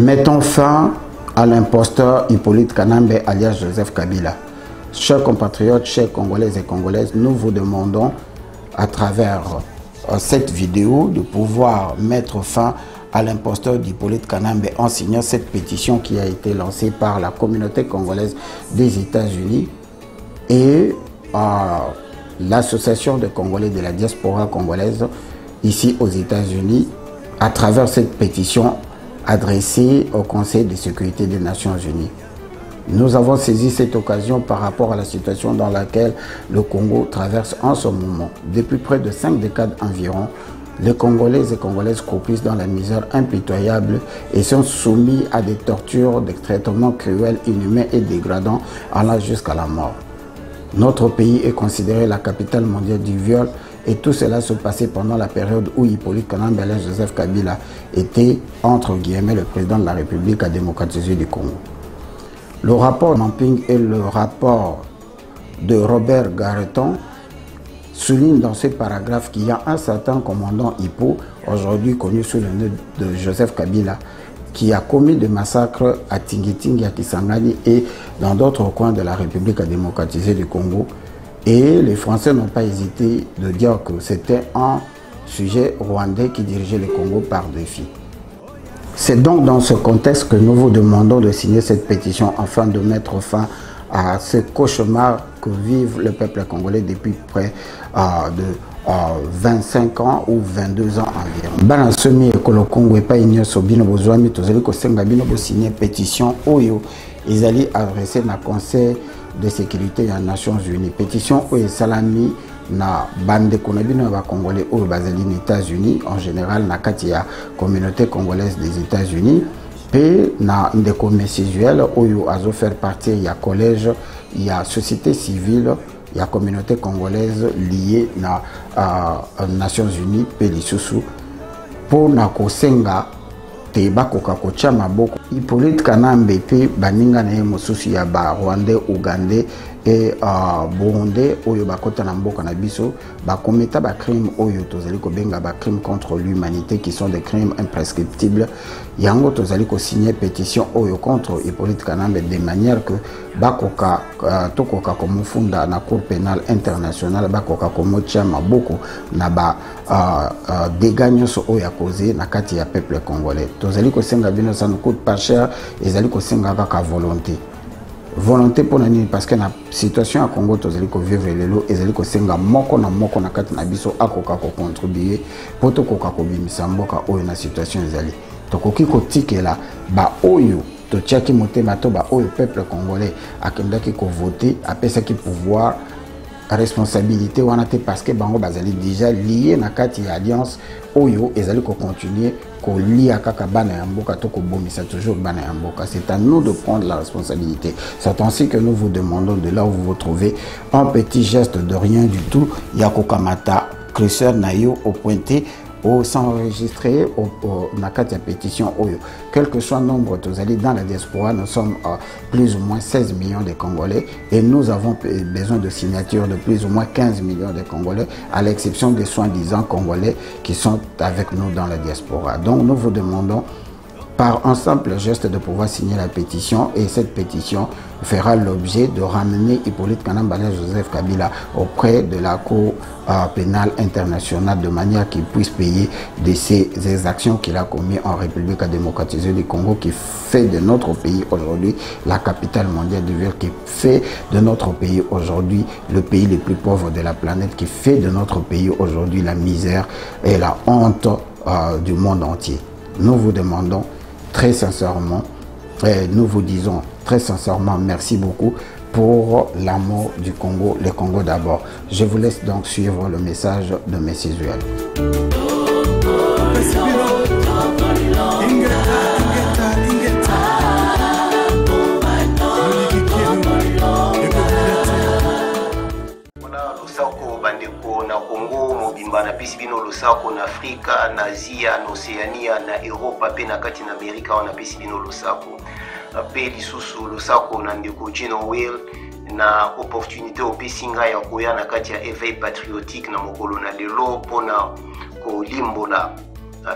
Mettons fin à l'imposteur Hippolyte Kanambe alias Joseph Kabila. Chers compatriotes, chers Congolaises et Congolaises, nous vous demandons à travers cette vidéo de pouvoir mettre fin à l'imposteur d'Hippolyte Kanambe en signant cette pétition qui a été lancée par la communauté congolaise des États-Unis et l'association des Congolais de la diaspora congolaise ici aux États-Unis à travers cette pétition adressée au Conseil de sécurité des Nations Unies. Nous avons saisi cette occasion par rapport à la situation dans laquelle le Congo traverse en ce moment. Depuis près de 5 décades environ, les Congolais et Congolaises croupissent dans la misère impitoyable et sont soumis à des tortures, des traitements cruels, inhumains et dégradants allant jusqu'à la mort. Notre pays est considéré la capitale mondiale du viol et tout cela se passait pendant la période où Hippolyte Kanambe alias Joseph Kabila était, entre guillemets, le président de la République démocratisée du Congo. Le rapport Mamping et le rapport de Robert Garreton soulignent dans ce paragraphe qu'il y a un certain commandant Hippo, aujourd'hui connu sous le nom de Joseph Kabila, qui a commis des massacres à Tingitingi, à Kisangani et dans d'autres coins de la République démocratisée du Congo. Et les Français n'ont pas hésité de dire que c'était un sujet rwandais qui dirigeait le Congo par défi. C'est donc dans ce contexte que nous vous demandons de signer cette pétition afin de mettre fin à ce cauchemar que vive le peuple congolais depuis près de 25 ans ou 22 ans environ. Bana somi ekolo Congo epa inyoso bino bozwami tozali kosenga bino bo signer pétition oyo ezali adressé na Conseil de sécurité des Nations Unies. Pétition oyo salami na bande konabino ba Congolais oyo bazali aux États-Unis en général na kati ya communauté congolaise des États-Unis pe na ndeko mesisuel oyo azo faire partie ya collège ya société civile ya communauté congolaise liée na Nations Unies pe lisusu pour na kosenga te bakoka kotia maboko Hippolyte Kanambe pe baninga na ye mosusu ya ba Rwandais, Ougandais et Burundais oyo bakota na mboka na biso bakometa ba crime oyo tozali ko benga ba crime contre l'humanité qui sont des crimes imprescriptibles. Yango tozali ko signer pétition oyo contre Hippolyte Kanambe de manière que bakoka tokoka komufunda na cour pénale internationale bakoka komotia maboko na ba dégâts nyonso oyo akoze na kati ya peuple congolais. Tozali ko senga bino ça nous coûte pas cher ezali ko senga kaka volonté. Volonté pour nani parce que na situation à Congo tozali ko vivre lelo ezali ko senga moko na kati na biso akoka ko contribuer poto koka ko bimisa mboka oyo na situation ezali tokoki ko tikela ba oyo to tiaki motema to ba oyo peuple congolais akendaki ko voter apesaki pouvoir responsabilité wana te parce que bango bazali déjà lié na kati ya alliance oyo ezali ko continuer ko lia kaka bana ya mboka to ko bomisa toujours bana ya mboka. C'est à nous de prendre la responsabilité. C'est ainsi que nous vous demandons de là où vous vous trouvez un petit geste de rien du tout yako kamata Christian Nayo au pointé ou s'enregistrer au nakati pétition oyo. Quel que soit le nombre tozali dans la diaspora, nous sommes plus ou moins 16 millions de Congolais et nous avons besoin de signatures de plus ou moins 15 millions de Congolais à l'exception des soi-disant Congolais qui sont avec nous dans la diaspora. Donc nous vous demandons par un simple geste de pouvoir signer la pétition et cette pétition fera l'objet de ramener Hippolyte Kanambe alias Joseph Kabila auprès de la Cour pénale internationale de manière qu'il puisse payer de ces actions qu'il a commises en République démocratisée du Congo qui fait de notre pays aujourd'hui la capitale mondiale du viol, qui fait de notre pays aujourd'hui le pays le plus pauvre de la planète, qui fait de notre pays aujourd'hui la misère et la honte du monde entier. Nous vous demandons très sincèrement, et nous vous disons très sincèrement merci beaucoup pour l'amour du Congo, le Congo d'abord. Je vous laisse donc suivre le message de Messisuel. Na Congo mobimba na pesi bino losako na Afrika na Asia na Oceania na Europa pe na kati na Amerika wana pesi bino losako pe lisusu losako na ndeko Gino Will na opportunité opesi ngai ya koya na kati ya éveil patriotique na mokolo na lelo pona kolimbola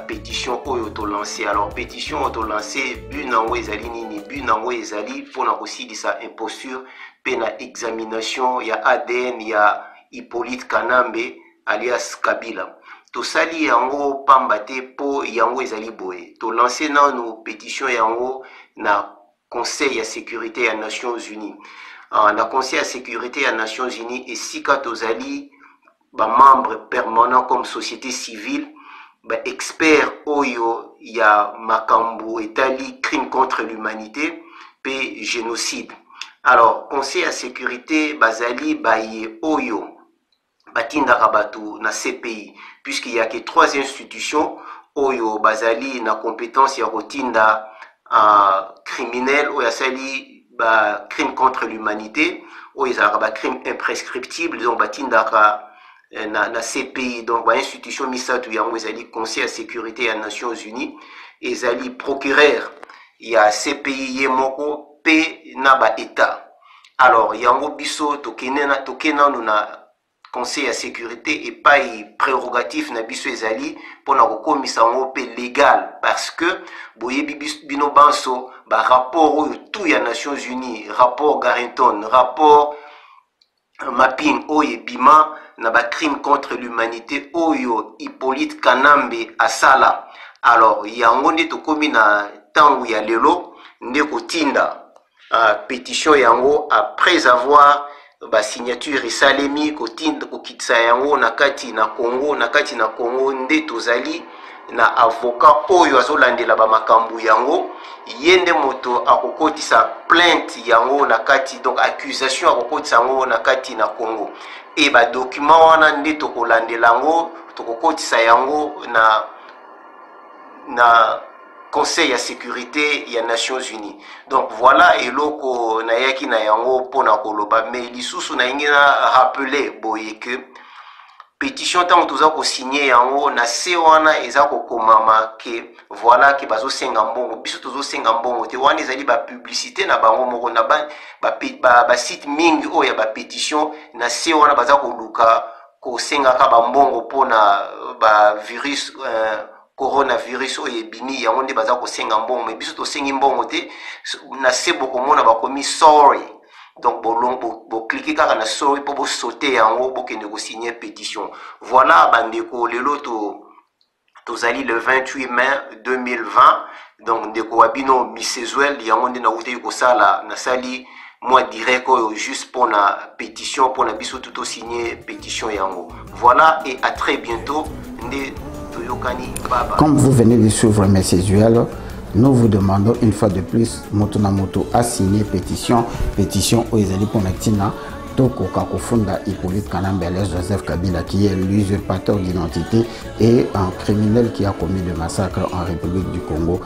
pétition oyo to lancé. Alors pétition oyo to lancé but nango ezali nini? But nango ezali pona kosilisa imposture pe na examination ya ADN ya Hippolyte Kanambe alias Kabila. Tosali yango pamba te po yango ezali boye. To lancé nanu pétition yango na Conseil ya sécurité ya Nations Unies. Na Conseil ya sécurité ya Nations Unies esika tozali ba membre permanent comme société civile, ba expert oyo ya makambo etali crime contre l'humanité pe génocide. Alors Conseil ya sécurité bazali baye oyo batindaka batu na CPI, puisqu'il y a que 3 institutions oyo bazali na compétence ya kotinda criminel oyo asali ba crime contre l'humanité oyo ezalaka ba crime imprescriptible, donc batindaka na CPI. Donc ba institution misatu yango ezali Conseil ya sécurité ya Nations Unies, ezali procureur ya CPI ye moko pe na ba état. Alors yango biso tokena na Conseil ya sécurité et pas prérogatif na biso ezali pona kokomisa ngo pe légal, parce que boyebi bino banso ba rapport oyo tout ya Nations Unies, rapport Garrington, rapport mapping oyo bima na ba crime contre l'humanité oyo Hippolyte Kanambe asala. Alors yango nde tokomi na tangu ya lelo nde kotinda pétition yango après avoir ba signature esalemi kotinda kokitisa yango na kati na Congo nde tozali na avocat oyo azolandela ba makambu yango yende moto akokotisa plainte yango na kati, donc accusation akokotisa yango na kati na Congo, et ba document wana nde tokolandela yango tokokotisa yango na Conseil ya sécurité ya Nations Unies. Donc voilà eloko na yaki na yango pona koloba, mais lisusu na ingena rappeler boye que pétition tant toza ko signer yango na se wana eza ko komama ke voilà ke bazo senga mbongo, biso tozo senga mbongo te wana ezali ba publicité na bango moko na ba site mingi oya ba pétition na se wana baza ko luka ko senga ka ba mbongo pona ba virus coronavirus oyo ebimi yango nde baza kosenga mbongo, mais biso tosengi mbongo te na se bokomona bakomi sorry. Donc bo cliquer kaka na sorry po bo sauter yango bokende ko signer pétition. Voilà bandeko lelo tozali le 28 mai 2020. Donc ndeko wabino Misezuel yango nde na uti ko sala na sali moi direct oyo juste pour la pétition, pour la biso tout signer pétition yango. Voilà et à très bientôt. Comme vous venez de suivre M. Zuel, nous vous demandons une fois de plus, Motonamoto a signé pétition au Ezali Ponatina, Toko Kakofunda Hippolyte Kanambe Joseph Kabila, qui est l'usurpateur d'identité et un criminel qui a commis le massacre en République du Congo.